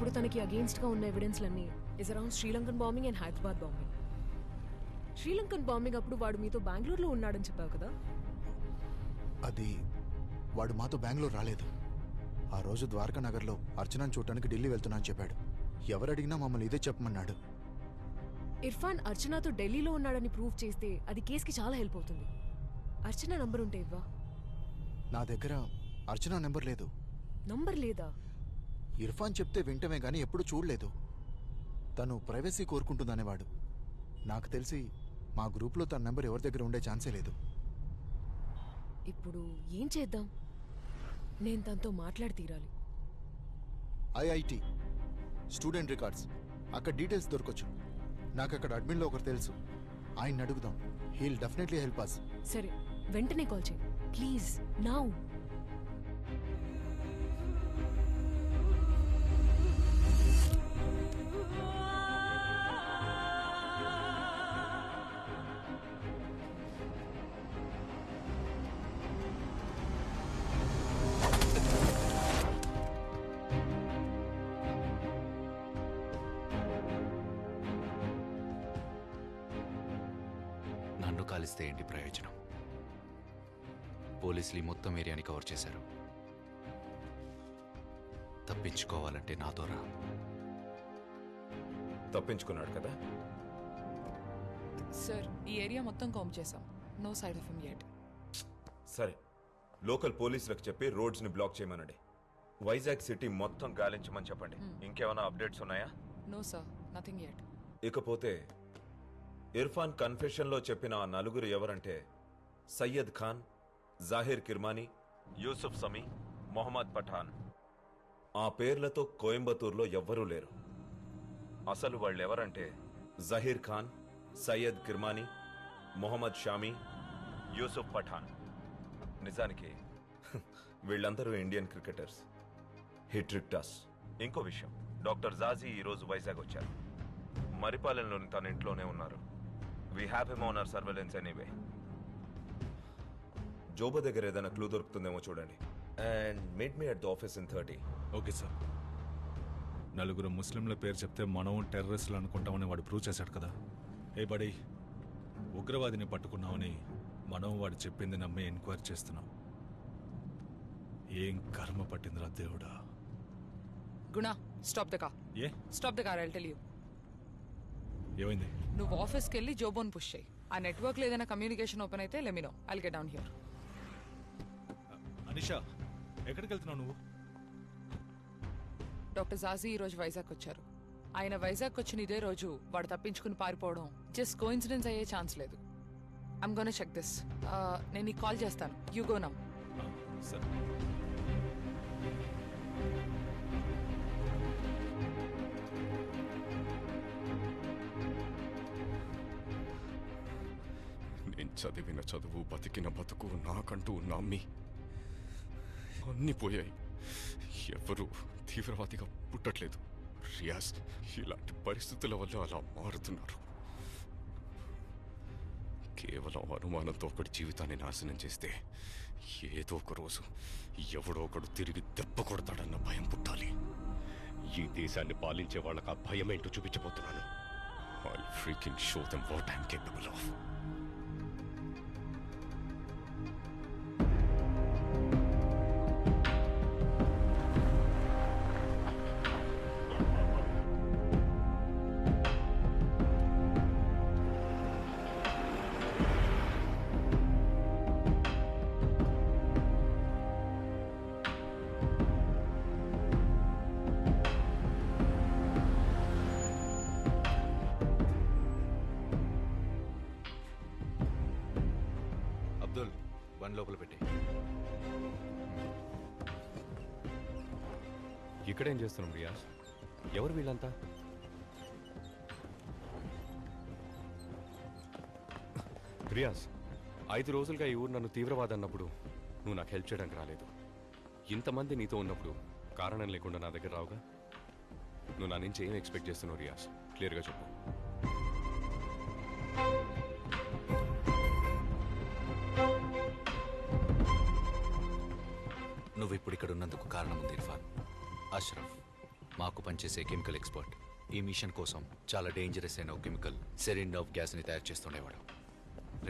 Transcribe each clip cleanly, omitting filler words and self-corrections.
ఇప్పుడు తనకి అగేన్స్ట్ గా ఉన్న ఎవిడెన్స్లన్నీ is around Sri Lankan bombing and Hyderabad bombing. Sri Lankan bombing అప్పుడు వాడు మీతో బెంగళూరులో ఉన్నాడని చెప్పావు కదా? అది వాడు మాతో బెంగళూరు రాలేదు. ఆ రోజు ద్వారకా నగర్లో అర్చనను చూడటానికి ఢిల్లీ వెళ్తున్నాను చెప్పాడు. ఎవరు అడిగినా మమ్మల్ని ఇదే చెప్పమన్నాడు. ఇర్ఫాన్ అర్చనతో ఢిల్లీలో ఉన్నాడని ప్రూవ్ చేస్తే అది కేసుకి చాలా హెల్ప్ అవుతుంది. అర్చన నంబర్ ఉంటే ఇవ్వా? నా దగ్గర అర్చన నెంబర్ లేదు. నంబర్ లేదా? ఇర్ఫాన్ చెప్తే వింటమే గానీ ఎప్పుడు చూడలేదు. తను ప్రైవసీ కోరుకుంటుందనేవాడు. నాకు తెలిసి మా గ్రూప్లో తన నెంబర్ ఎవరి దగ్గర ఉండే ఛాన్సే లేదు. ఇప్పుడు ఏం చేద్దాం? నేను తనతో మాట్లాడి తీరాలి. ఐఐటి స్టూడెంట్ రికార్డ్స్ అక్కడ డీటెయిల్స్ దొరకొచ్చు. నాకు అక్కడ అడ్మిన్లో ఒకరు తెలుసు. ఆయన్ని అడుగుదాం. He'll definitely help us. సరే, వెంటనే కాల్ చేయి ప్లీజ్. నౌ. నన్ను కాలిస్తే ఏంటి ప్రయోజనం? పోలీసులు ఈ మొత్తం ఏరియాని కవర్ చేశారు. తప్పించుకోవాలంటే నాతో రా. తప్పించుకున్నాడు కదా? సార్, ఈ ఏరియా మొత్తం కాంప్ చేశాం. నో సైడ్ ఆఫ్ హిమ్ యెట్. సరే, లోకల్ పోలీసులకు చెప్పి రోడ్స్ ని బ్లాక్ చేయమనండి. వైజాగ్ సిటీ మొత్తం గాలించమని చెప్పండి. ఇంకేమైనా అప్డేట్స్ ఉన్నాయా? No sir, nothing yet. ఇకపోతే ఇర్ఫాన్ కన్ఫెషన్లో చెప్పిన ఆ నలుగురు ఎవరంటే సయ్యద్ ఖాన్, జాహిర్ కిర్మానీ, యూసుఫ్ సమీ, మొహమ్మద్ పఠాన్. ఆ పేర్లతో కోయంబత్తూర్లో ఎవ్వరూ లేరు. అసలు వాళ్ళెవరంటే జహీర్ ఖాన్, సయ్యద్ కిర్మానీ, మొహమ్మద్ షామీ, యూసుఫ్ పఠాన్. నిజానికి వీళ్ళందరూ ఇండియన్ క్రికెటర్స్. హిట్రిక్టాస్. ఇంకో విషయం, డాక్టర్ జాజీ ఈరోజు వైజాగ్ వచ్చారు. మరిపాలెంలోని తన ఇంట్లోనే ఉన్నారు. We have him on our surveillance anyway. జోబా దగ్గర ఏదైనా క్లూ దొరుకుతుందేమో చూడండి. And meet me at the office in 30. Okay sir. నలుగురు ముస్లింల పేరు చెప్తే మనం టెర్రరిస్టులు అనుకుంటామని వాడు ప్రూవ్ చేశాడు కదా. ఏ బడి, ఉగ్రవాదిని పట్టుకున్నామని మనం వాడు చెప్పింది నమ్మి ఎంక్వైరీ చేస్తున్నాం. ఏం కర్మ పట్టిందిరా దేవుడా. గుణ, stop the car. A stop the car, I'll tell you. ఏమైంది? నువ్వు ఆఫీస్కి వెళ్ళి జోబోన్ పుష్ చేయి. ఆ నెట్వర్క్లో ఏదైనా కమ్యూనికేషన్ ఓపెన్ అయితే let me know. I'll get down here. Anisha, ఎక్కడికి వెళ్తున్నావు నువ్వు? డాక్టర్ జాజీ ఈ రోజు వైజాగ్ వచ్చారు. ఆయన వైజాగ్ వచ్చిన ఇదే రోజు వాడు తప్పించుకుని పారిపోవడం జస్ట్ కోఇన్సిడెన్స్ అయ్యే ఛాన్స్ లేదు. I'm gonna check this. నేను నీకు కాల్ చేస్తాను. You go now. సరే. నేను చదివిన చదువు, బతికిన బతుకు, నాకంటూ నమ్మి అన్నీ పోయాయి. ఎవరు తీవ్రవాదిగా పుట్టట్లేదు రియాజ్. ఇలాంటి పరిస్థితుల వల్ల అలా మారుతున్నారు. కేవలం అనుమానంతో ఒకటి జీవితాన్ని నాశనం చేస్తే ఏదో ఒక రోజు ఎవడో ఒకడు తిరిగి దెబ్బ కొడతాడన్న భయం పుట్టాలి. ఈ దేశాన్ని పాలించే వాళ్ళకి ఆ భయం ఏంటో చూపించబోతున్నాను. I'll freaking show them what I'm capable of. One లోపల పెట్టి. ఇక్కడేం చేస్తున్నాం రియాజ్? ఎవరు వీళ్ళంతా? రియాజ్, 5 రోజులుగా ఈ ఊరు నన్ను తీవ్రవాది అన్నప్పుడు నువ్వు నాకు హెల్ప్ చేయడానికి రాలేదు. ఇంతమంది నీతో ఉన్నప్పుడు కారణం లేకుండా నా దగ్గర రావుగా. నువ్వు నా నుంచి ఏం ఎక్స్పెక్ట్ చేస్తున్నావు రియాజ్? క్లియర్గా చెప్పు. నువ్వు ఇప్పుడు ఇక్కడ ఉన్నందుకు కారణం ఉంది ఇర్ఫాన్. అష్రఫ్ మాకు పనిచేసే కెమికల్ ఎక్స్పర్ట్. ఈ మిషన్ కోసం చాలా డేంజరస్ అయిన ఒక కెమికల్ సెరిన్ ఆఫ్ గ్యాస్ని తయారు చేస్తుండేవాడు.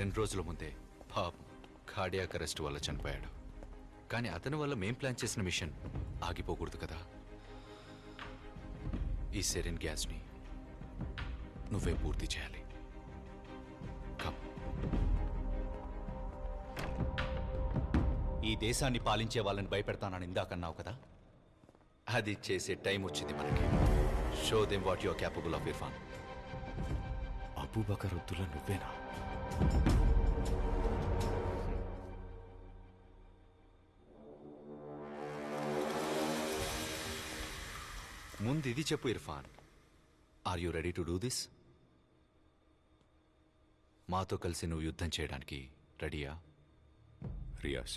2 రోజుల ముందే పాపం కార్డియాక్ అరెస్ట్ వల్ల చనిపోయాడు. కానీ అతని వల్ల మేం ప్లాన్ చేసిన మిషన్ ఆగిపోకూడదు కదా. ఈ సెరిన్ గ్యాస్ని నువ్వే పూర్తి చేయాలి. కమ్. ఈ దేశాన్ని పాలించే వాళ్ళని భయపెడతానని ఇందాకన్నావు కదా. అది చేసే టైం వచ్చింది మనకి. Show them what you are capable of, Irfan. Abubakar Abdullah నువ్వేనా? ముందు ఇది చెప్పు Irfan, are you ready to do this? మాతో కలిసి నువ్వు యుద్ధం చేయడానికి రెడీయా? రియాజ్,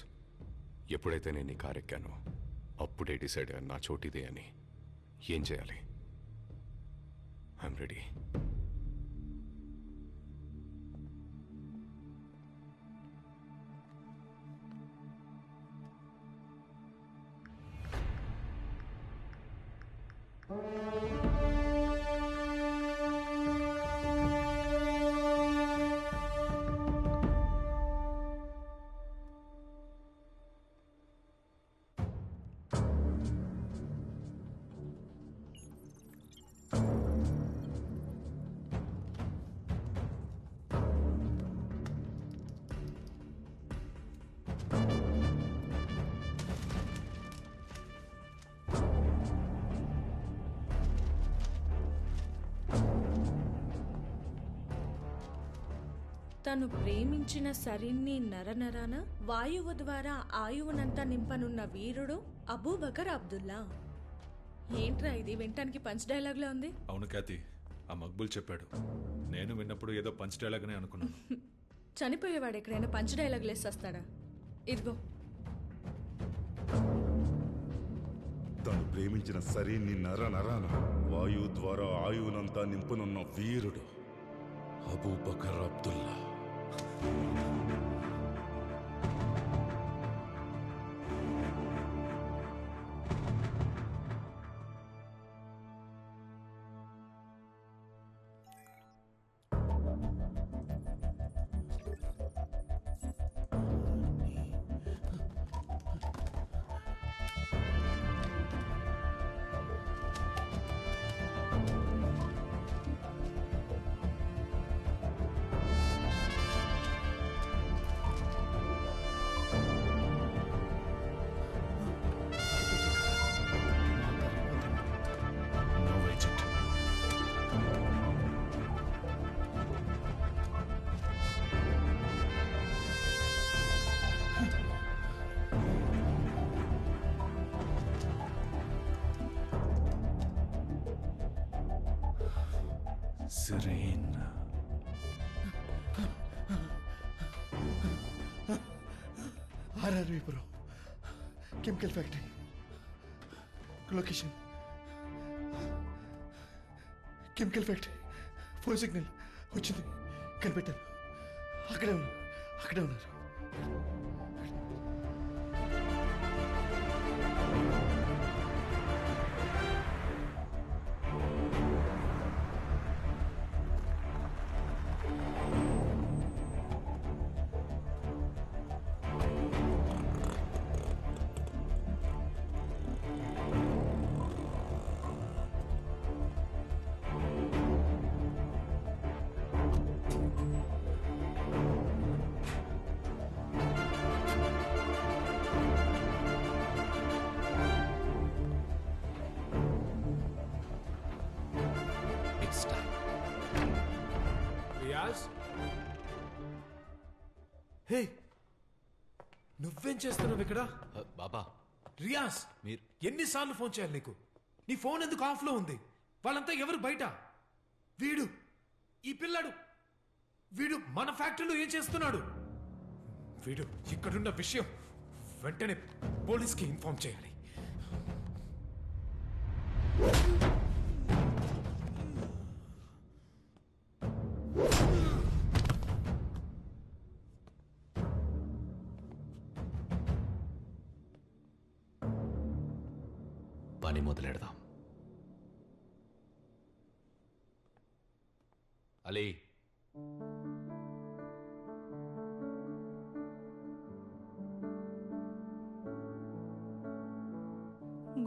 ఎప్పుడైతే నేను ఈ కారు ఎక్కానో అప్పుడే డిసైడ్ అయ్యాను నా చోటిదే అని. ఏం చేయాలి? I'm ready. తను ప్రేమించిన సరిన్ని నరనరాన వాయువు ద్వారా ఆయువునంతా నింపనున్న వీరుడు అబూబకర్ అబ్దుల్లా. ఏంట్రా ఇది వినటానికి పంచ్ డైలాగ్లో ఉంది? అవును ఖ్యాతి, ఆ మక్బుల్ చెప్పాడు. నేను విన్నప్పుడు ఏదో పంచ్ డైలాగ్ అని అనుకున్నాను. చనిపోయేవాడు ఎక్కడైనా పంచ్ డైలాగ్ లేసేస్తాడా? ఇదిగో. తను ప్రేమించిన సరిన్ని నరనరాన వాయువు ద్వారా ఆయువునంతా నింపనున్న వీరుడు Abu Bakr Abdullah. Serene. RRV bro. Chemical factory. Location. Chemical factory. Phone signal. వచ్చింది. కనిపెట్టాను. అక్కడే ఉన్నారు. హే, నువ్వేం చేస్తున్నావు ఇక్కడ? బాబా రియాజ్, మీరు ఎన్నిసార్లు ఫోన్ చేయాలి నీకు? నీ ఫోన్ ఎందుకు ఆఫ్లో ఉంది? వాళ్ళంతా ఎవరు బయట? ఈ పిల్లాడు వీడు మన ఫ్యాక్టరీలో ఏం చేస్తున్నాడు? వీడు ఇక్కడున్న విషయం వెంటనే పోలీస్కి ఇన్ఫార్మ్ చేయాలి. పని మొదలెడదాం. అలీ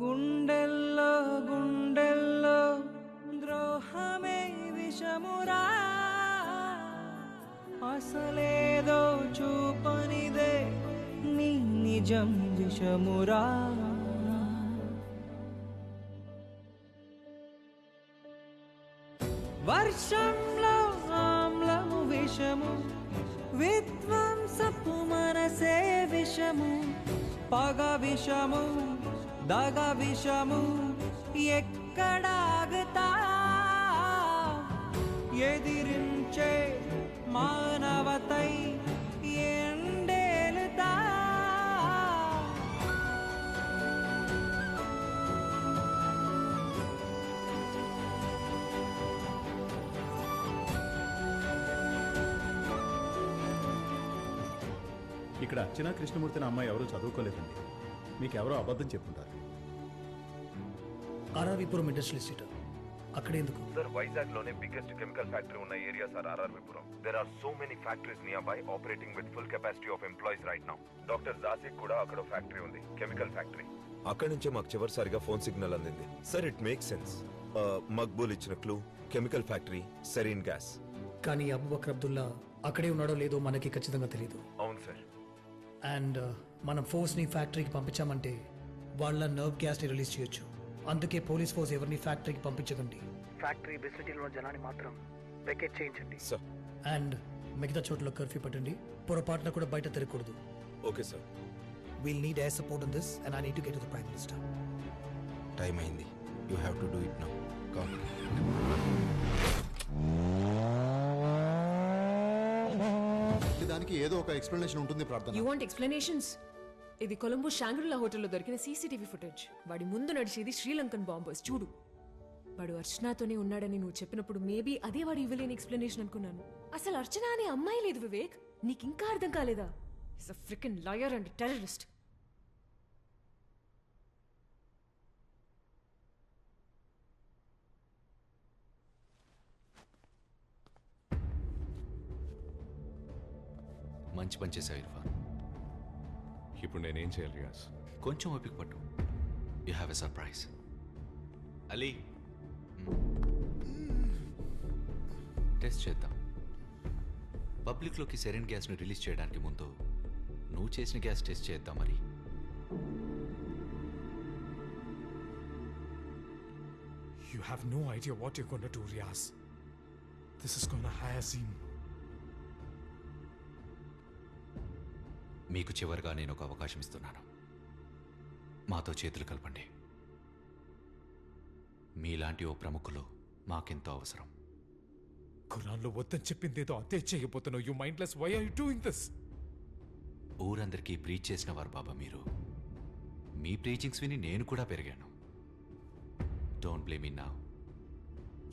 గుండెల్లో గుండెల్లో ద్రోహమే విషమురా అసలేదో చూపనిదే నీ నిజం విషమురా వర్షంలో ఆమ్లము విషము విధ్వంసపు మనసే విషము పగ విషము దగ విషము ఎక్కడాగుతా ఎదిరించే మానవతై ఎండేలుతా ఇక్కడ అర్చనా కృష్ణమూర్తిని అమ్మాయి ఎవరూ చదువుకోలేదండి. మీకెవరో అబద్ధం చెప్పుంటారు. ఆర్ఆర్విపురం ఇండస్ట్రియల్ ఎస్టేట్ అక్కడ ఎందుకు సార్? వైజాగ్ లోనే బిగ్గెస్ట్ కెమికల్ ఫ్యాక్టరీ ఉన్న area sir RRV Puram. There are so many factories near by operating with full capacity of employees right now. Doctor జాసిక్ కూడా అక్కడ ఫ్యాక్టరీ ఉంది, కెమికల్ ఫ్యాక్టరీ. అక్కడి నుంచే మాకు చివరిసారిగా ఫోన్ సిగ్నల్ అందింది. Sir it make sense. Maqbool ఇచ్చిన clue chemical factory, sarin gas. కానీ అబూబకర్ అబ్దుల్లా అక్కడే ఉన్నాడో లేదో మనకి ఖచ్చితంగా తెలియదు. అవును సార్. అండ్ మనం ఫోర్స్ని ఫ్యాక్టరీకి పంపించామంటే వాళ్ళ నర్వ్ గ్యాస్ని రిలీజ్ చేయొచ్చు. అందుకే పోలీస్ ఫోర్స్ ఎవరిని ఫ్యాక్టరీకి పంపించకండి. ఫ్యాక్టరీ ఫెసిలిటీలో జనాన్ని మాత్రం వెకేట్ చేయించండి. అండ్ మిగతా చోట్ల కర్ఫ్యూ పెట్టండి. పొరపాటున కూడా బయట తిరగకూడదు. Okay sir. We'll need air support on this and I need to get to the Prime Minister. Time అయింది. You have to do it now. Come. దానికి ఏదో ఒక ఎక్స్ప్లెనేషన్ ఉంటుంది ప్రార్థన. You want explanations? ఇది కొలంబో షాంగ్రిలా హోటల్లో దొరికిన సీసీటీవీ ఫుటేజ్. వాడి ముందు నడిచేది శ్రీలంకన్ బాంబర్స్. చూడు, వాడు అర్చనాతోనే ఉన్నాడని నువ్వు చెప్పినప్పుడు మేబీ అదే వాడు ఇవ్వలేని ఎక్స్ప్లెనేషన్ అనుకున్నాను. అసలు అర్చన అనే అమ్మాయి లేదు వివేక్. నీకింకా అర్థం కాలేదా? Is a freaking liar and terrorist. మంచి పని చేశావు ఇర్ఫాన్. ఇప్పుడు నేనేం చేయాలి రియాజ్? కొంచెం ఓపిక పట్టు. You have a surprise. Ali, test చేద్దాం. పబ్లిక్లోకి సెరిన్ గ్యాస్ని రిలీజ్ చేయడానికి ముందు నువ్వు చేసిన గ్యాస్ టెస్ట్ చేద్దాం. మరి You have no idea what you're going to do, Riaz. This is going to hire scene. మీకు చివరిగా నేను ఒక అవకాశం ఇస్తున్నాను. మాతో చేతులు కలపండి. మీలాంటి ఓ ప్రముఖులు మాకెంతో అవసరం. ఖురాన్లో వద్దని చెప్పిందేదో అదే చేయబోతున్నావు. You mindless. Why are you doing this? ఊరందరికీ ప్రీచ్ చేసిన వారు బాబా మీరు. మీ ప్రీచింగ్స్ విని నేను కూడా పెరిగాను. Don't blame me now.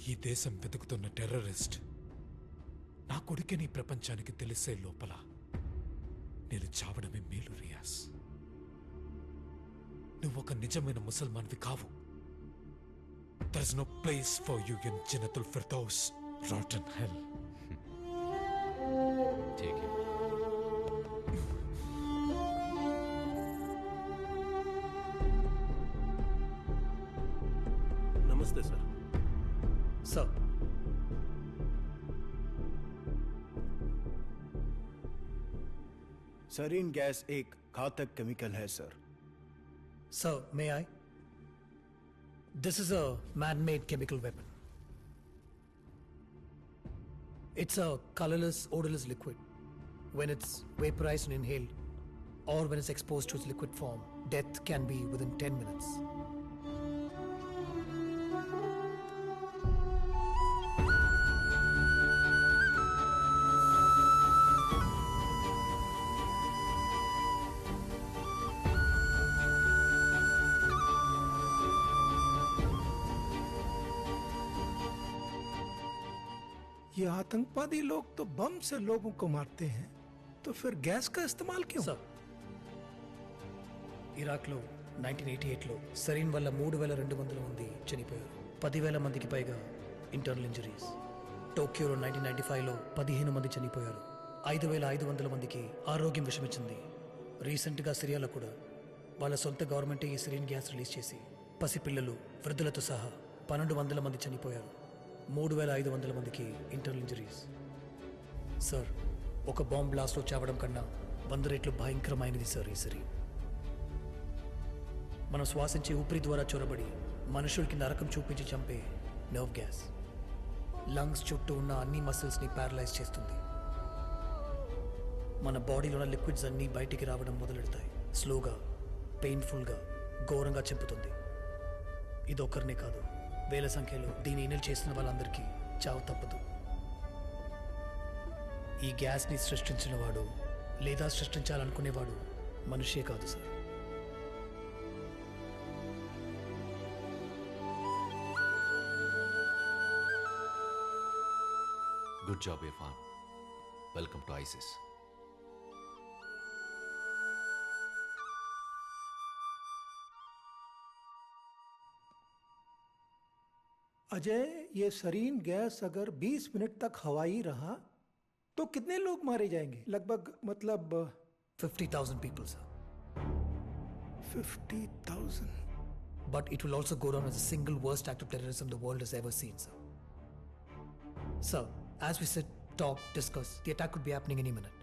ఈ దేశం వెతుకుతున్న టెర్రరిస్ట్ నా కొడుకే ప్రపంచానికి తెలిసే లోపల నేను చావడమే మేలు రియాజ్. నువ్వు ఒక నిజమైన ముసల్మాన్వి కావు. There is no place for you in Jannatul Firdaus, rotten hell. Take it. नमस्ते सर. सर, सरीन गैस एक घातक केमिकल है sir. Sir, may I? This is a man-made chemical weapon. It's a colorless, odorless liquid. When it's vaporized and inhaled, or when it's exposed to its liquid form, death can be within 10 minutes. ये आतंकवादी लोग तो बम से लोगों को मारते हैं, तो फिर गैस का इस्तेमाल क्यों? सर, ఇరాక్లో 1988లో సరీన్ వల్ల 3,200 మంది చనిపోయారు. 10,000 మందికి పైగా ఇంటర్నల్ ఇంజరీస్. టోక్యోలో 1995లో 15 మంది చనిపోయారు. 5,500 మందికి ఆరోగ్యం విషమిచ్చింది. రీసెంట్గా సిరియాలో కూడా వాళ్ళ సొంత గవర్నమెంటే ఈ సిరియన్ గ్యాస్ రిలీజ్ చేసి పసిపిల్లలు, వృద్ధులతో సహా 1,200 మంది చనిపోయారు. 3,500 మందికి ఇంటర్నల్ ఇంజరీస్. సార్, ఒక బాంబ్ బ్లాస్ట్లో చావడం కన్నా 100 రెట్లు భయంకరమైనది సార్ ఈ సిరియన్. మనం శ్వాసించే ఊపిరి ద్వారా చొరబడి మనుషులకి నరకం చూపించి చంపే నర్వ్ గ్యాస్ లంగ్స్ చుట్టూ ఉన్న అన్ని మసిల్స్ని ప్యారలైజ్ చేస్తుంది. మన బాడీలో ఉన్న లిక్విడ్స్ అన్నీ బయటికి రావడం మొదలెడతాయి. స్లోగా, పెయిన్ఫుల్గా, ఘోరంగా చంపుతుంది. ఇది ఒక్కరినే కాదు, వేల సంఖ్యలో దీన్ని ఇన్హేల్ చేస్తున్న వాళ్ళందరికీ చావు తప్పదు. ఈ గ్యాస్ని సృష్టించిన వాడు లేదా సృష్టించాలనుకునేవాడు మనిషే కాదు sir. Good job Irfan. Welcome to ISIS. Ajay, ये सरीन गैस अगर 20 मिनट तक हवाई रहा तो कितने लोग मारे जाएंगे? लगभग मतलब 50,000 people, sir. 50,000. But it will also go down as the single worst act of terrorism the world has ever seen, sir. Sir, as we sit, talk, discuss, the attack could be happening any minute.